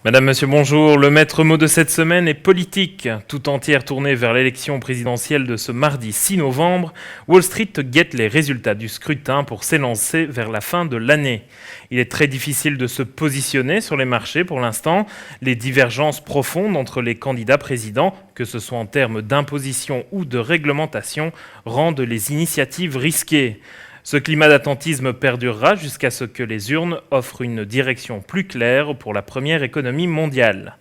Madame, monsieur, bonjour. Le maître mot de cette semaine est politique. Tout entière tournée vers l'élection présidentielle de ce mardi 6 novembre, Wall Street guette les résultats du scrutin pour s'élancer vers la fin de l'année. Il est très difficile de se positionner sur les marchés pour l'instant. Les divergences profondes entre les candidats présidents, que ce soit en termes d'imposition ou de réglementation, rendent les initiatives risquées. Ce climat d'attentisme perdurera jusqu'à ce que les urnes offrent une direction plus claire pour la première économie mondiale.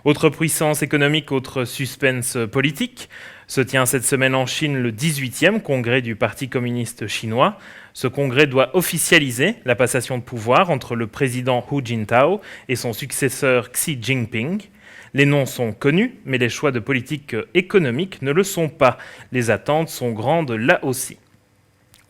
Autre puissance économique, autre suspense politique, se tient cette semaine en Chine le 18e congrès du Parti communiste chinois. Ce congrès doit officialiser la passation de pouvoir entre le président Hu Jintao et son successeur Xi Jinping. Les noms sont connus, mais les choix de politique économique ne le sont pas. Les attentes sont grandes là aussi.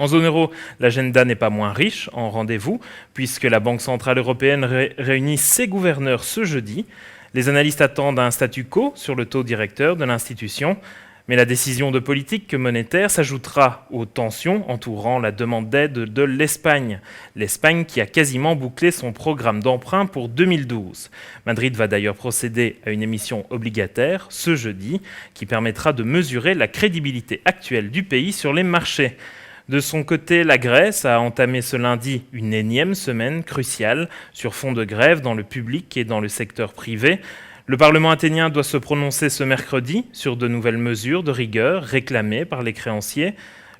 En zone euro, l'agenda n'est pas moins riche en rendez-vous, puisque la Banque centrale européenne réunit ses gouverneurs ce jeudi. Les analystes attendent un statu quo sur le taux directeur de l'institution, mais la décision de politique monétaire s'ajoutera aux tensions entourant la demande d'aide de l'Espagne. L'Espagne qui a quasiment bouclé son programme d'emprunt pour 2012. Madrid va d'ailleurs procéder à une émission obligataire ce jeudi, qui permettra de mesurer la crédibilité actuelle du pays sur les marchés. De son côté, la Grèce a entamé ce lundi une énième semaine cruciale sur fond de grève dans le public et dans le secteur privé. Le Parlement athénien doit se prononcer ce mercredi sur de nouvelles mesures de rigueur réclamées par les créanciers.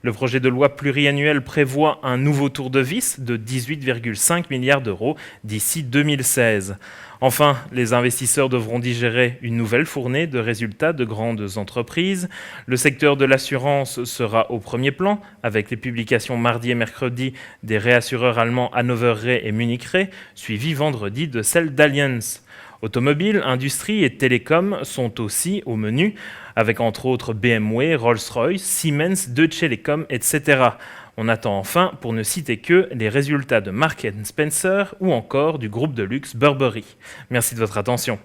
Le projet de loi pluriannuel prévoit un nouveau tour de vis de 18,5 milliards d'euros d'ici 2016. Enfin, les investisseurs devront digérer une nouvelle fournée de résultats de grandes entreprises. Le secteur de l'assurance sera au premier plan, avec les publications mardi et mercredi des réassureurs allemands Hannover Re et Munich Re, suivies vendredi de celles d'Allianz. Automobile, industrie et télécom sont aussi au menu, avec entre autres BMW, Rolls-Royce, Siemens, Deutsche Telekom, etc. On attend enfin, pour ne citer que, les résultats de Marks & Spencer ou encore du groupe de luxe Burberry. Merci de votre attention.